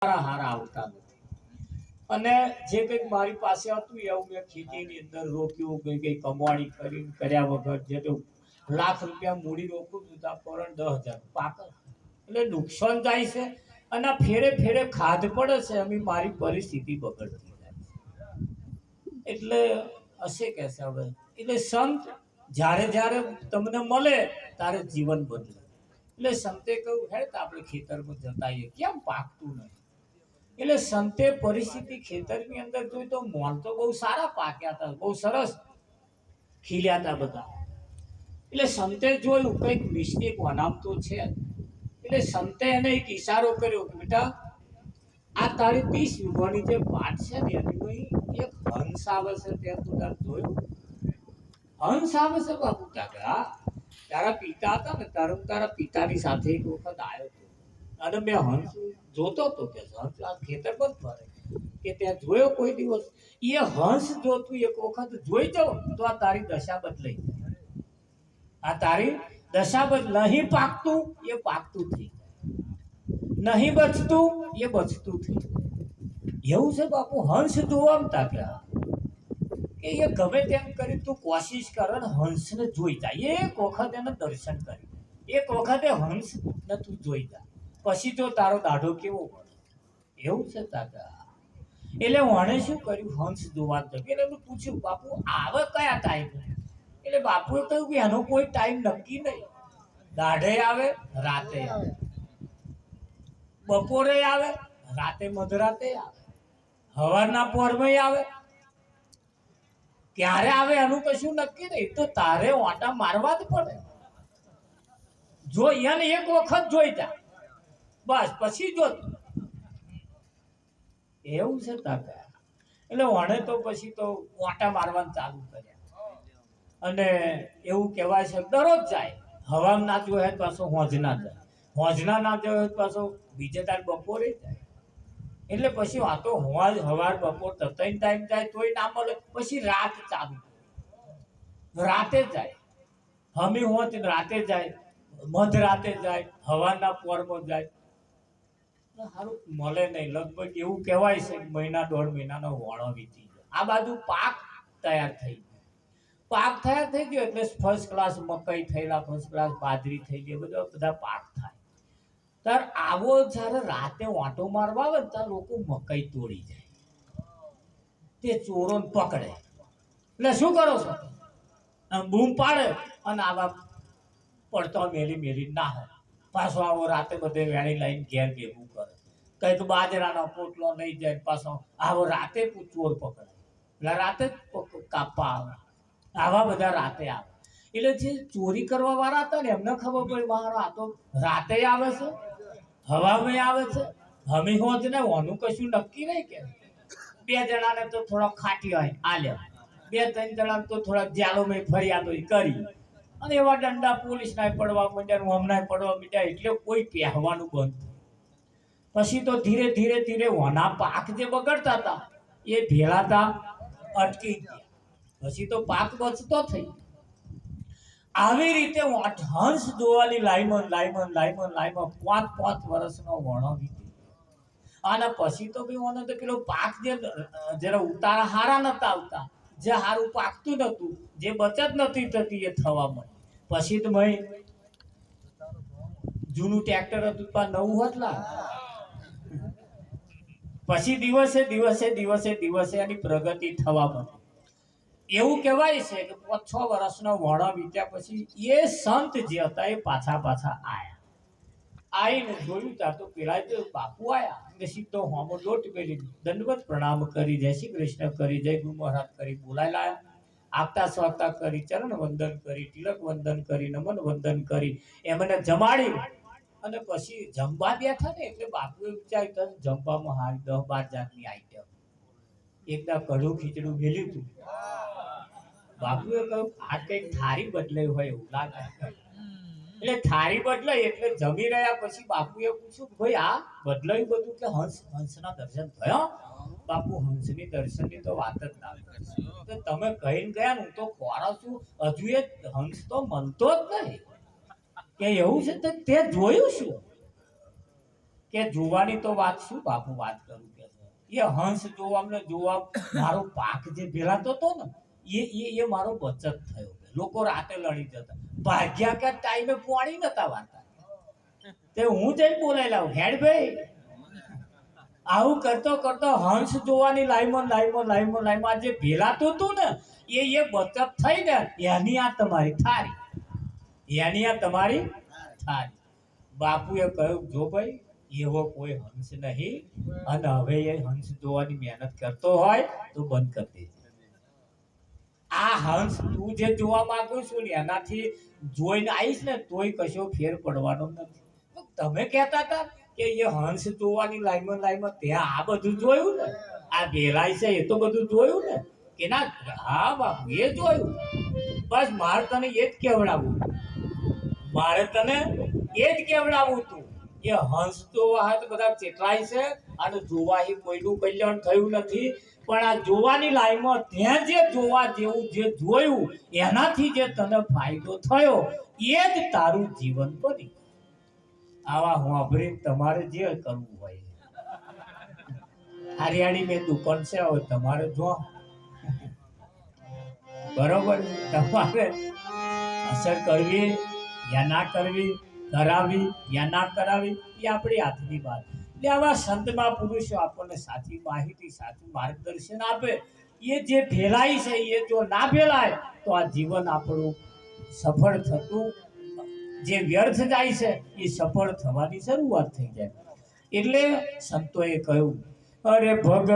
હારા આવતા નથી. અને જે કંઈક મારી પાસે હતું એવું મેં ખેતીની અંદર રોક્યું, કઈ કમાણી કરી કર્યા વગર જે તો લાખ રૂપિયા મૂડી રોકું છું ત્યાં પણ 10,000 પાક એટલે નુકસાન જાય છે. અને ફેરે ફેરે ખાધ પડે છે. અમે મારી પરિસ્થિતિ બગડતી જાય છે. એટલે હશે કે છે હવે એટલે સંત જ્યારે જ્યારે તમને મળે ત્યારે જીવન બદલે. એટલે સંતે કહ્યું હે તો આપણે ખેતરમાં જતાઈએ, કેમ પાકતું નહીં? એટલે સંતે પરિસ્થિતિ ખેતરની અંદર જોઈ તો મોણ તો બહુ સારા પાક્યા હતા, બહુ સરસ ખીલ્યા હતા બધા. એટલે સંતે જોયું કંઈક મિસ્ટેક વનાવતો છે. એટલે સંતે એને એક ઈશારો કર્યો કે બેટા આ તારી 30 વીઘાની જે પાટ છે ને એની એક હંસ આવે છે, ત્યાં તું તાર જોયું? હંસ આવે છે બાપુ? તારા પિતા હતા ને તારા પિતાની સાથે એક વખત આવ્યો હતો અને મેં હંસ જોતો હતો કે હંસ આ ખેતર બંધ ફરે કે ત્યાં જોયો કોઈ દિવસ? એ હંસ જો તું એક વખત જોઈ જાવ તો આ તારી દશા બદલાઈ જાય. આ તારી દશા નહીં પાકતું એ પાકતું થઈ જાય, નહીં બચતું એ બચતું થઈ જાય. એવું છે બાપુ. હંસ જોવામાં તાક્યા કે એ ગમે તેમ કરી તું કોશિશ કર ને હંસને જોઈ જાય. એક વખત એને દર્શન કરી, એક વખતે હંસ ને તું જોઈ જા, પછી તો તારો દાઢો કેવો પડે. એવું છે તાકા. એટલે વણે શું કર્યું? હંસ જોવા જગ્યા. એટલે એનું પૂછ્યું બાપુ આવે કયા ટાઈમ? એટલે બાપુએ કહ્યું કે એનો કોઈ ટાઈમ નક્કી નહીં. દાઢે આવે, રાતે આવે, બપોરે આવે, રાતે મધરાતે આવે, સવારના પોરમાં આવે. ક્યારે આવે એનું કશું નક્કી નહીં. તો તારે ઓટા મારવા જ પડે. જો એને એક વખત જોઈ જા બસ, પછી જો. એવું છે તાકા. એટલે વણે તો પછી તો ઓટા મારવાનું ચાલુ કર્યા. અને એવું કહેવાય છે દરરોજ જાય. હવામાં ના જોયે પાછો હોંજના જાય, હોંજના ના જોયે પાછો બીજે તાર બપોરે જાય. એટલે પછી વાતો હોજ હવાર બપોર ત્રણ ટાઈમ જાય તોય ના મળે. પછી રાત ચાલુ, રાતે જાય. હમી હોત રાતે જાય, મધ રાતે જાય, હવારના પોરમાં જાય. સારું મળે નહીં. લગભગ એવું કહેવાય છે મહિના 1.5 મહિનાનો વાળો વીતી ગયો. આ બાજુ પાક તૈયાર થઈ ગયો. પાક તૈયાર થઈ ગયો એટલે ફર્સ્ટ ક્લાસ મકઈ થયેલા, ફર્સ્ટ ક્લાસ બાજરી થઈ ગઈ, બધા પાક થાય. તાર આવો જ્યારે રાતે વાંટો મારવા આવે ત્યારે લોકો મકઈ તોડી જાય. તે ચોરોને પકડે એટલે શું કરો છો? બૂમ પાડે અને આવા પડતો મેલી ના હોય. પાછો આવો રાતે બધે વેણી લાઈને ઘેર ભેગું કરે. કંઈક બાજરાનો પોટલો નહીં જાય, પાછો આવો રાતે ચોર પકડે એટલે રાતે જ કાપવા આવે. આવા બધા રાતે આવે. એટલે જે ચોરી કરવા વાળા હતા ને એમને ખબર પડી મારો આ તો રાતે આવે છે, હવામાં આવે છે, હમી હોત ને ઓનું કશું નક્કી નહીં. કે 2 જણાને તો થોડો ખાટી હોય આલ્યો, 2-3 જણાને તો થોડા જાલોમાં ફરિયાદો કરી અને એવા દંડા પોલીસ ના પડવા માંડ્યા, હમણાં પડવા માંડ્યા. એટલે કોઈ પહેવાનું બંધ. પછી તો ધીરે ધીરે ધીરે વના પાક જે બગડતા હતા એ ભેળાતા અટકી ગયા. પછી તો પાક બચતો થઈ. આવી રીતે હંસ જોવાની લાઈમન 5 વર્ષનો વણો વીતી. અને પછી તો ભાઈ તો પેલો પાક જે જરા ઉતારા હારા નતા આવતા, જે હારું પાકતું નતું, જે બચત નથી થતી એ થવા માંડી. પછી તો ભાઈ જૂનું ટ્રેક્ટર હતું પણ નવું હોત લા. પછી દિવસે દિવસે દિવસે દિવસે એની પ્રગતિ થવા માંડી. એવું કહેવાય છે કે 5-6 વર્ષનો વણો વીત્યા પછી એ સંત જે હતા એ પાછા આયા. આવીને જોયું ત્યાં તો પેલા તો બાપુ આયા ને સીધો હોમો લોટ પેલી દંડવત પ્રણામ કરી, જય શ્રી કૃષ્ણ કરી, જય ગુરુ મહારાજ કરી, બોલાય લાયા. આગતા સ્વાગતા કરી, ચરણ વંદન કરી, તિલક વંદન કરી, નમન વંદન કરી, એમને જમાડી અને પછી જમવા બેઠા ને એટલે બાપુએ વિચાર્યું જમવામાં હારી 10-12 જાતની આઈટમ. એકદા કઢું ખીચડું મેલ્યું હતું. બાપુએ કહ્યું આ કંઈક થાળી બદલાઈ હોય એવું લાગે. એટલે થાળી બદલાઈ એટલે જમી રહ્યા પછી બાપુએ પૂછ્યું ભાઈ આ બદલાયું બધું? કે હંસના દર્શન થયા? બાપુ હંસની દર્શનની તો વાત જ ના કરે. તો તમે કહીને ગયા ને હું તો ખોરા છું, હજુ એ હંસ તો મળતો જ નહીં. કે એવું છે તે જોયું શું? કે જોવાની તો વાત શું બાપુ વાત કરું કે છે. એ હંસ જોવા મારો પાક જે ભેલાતો હતો ને એ મારો બચત થયો. લોકો રાતે લડી જતા ભાગ્યા કે ટાઈમે પાણી નતા વાળતા તે હું જઈને બોલાઈ લાવું હેડ ભાઈ આવું કરતો કરતો હંસ જોવાની લાઈમાં જે ભેલાતું હતું ને એ બચત થઈ ને એની આ તમારી થારી બાપુએ કહ્યું જો ભાઈ એવો કોઈ હંસ નહીં અને હવે એ હંસ જોવાની મહેનત કરતો હોય તો બંધ કરી દેજે. આ હંસ તું જે જોવા માંગુ છું ને એનાથી જોઈને આવીશ ને તોય કશો ફેર પડવાનો નથી. તમે કહેતા હતા કે એ હંસ જોવાની લાઈનમાં ત્યાં આ બધું જોયું ને આ ભેલાય છે એ તો બધું જોયું ને કે ના હા બાપુ એ જોયું. બસ મારે તને એ જ કહેવડાવું તું એ હંસ જોવા હોય તો બધા ચેટલાય છે અને જોવા એ કોઈનું કલ્યાણ થયું નથી પણ આ જોવાની લાઈનમાં ત્યાં જે જોવા જેવું જે જોયું એનાથી જે તને ફાયદો થયો એ જ તારું જીવન બની. આવા હોંભરી તમારે જે કરવું હોય હરિયાળી મેં દુકાન છે હવે તમારે જો બરોબર તમારે અસર કરવી યા ના કરવી કરાવી યા ના કરાવી એ આપણી હાથની વાત. એટલે આવા સંતમાં પુરુષો આપણને સાચી માહિતી સાચું માર્ગદર્શન આપે એ જે ફેલાય છે એ જો ના ફેલાય તો આ જીવન આપણું સફળ થતું જે વ્યર્થ જાય છે એ સફળ થવાની શરૂઆત થઈ જાય. એટલે સંતોએ કહ્યું અરે ભગત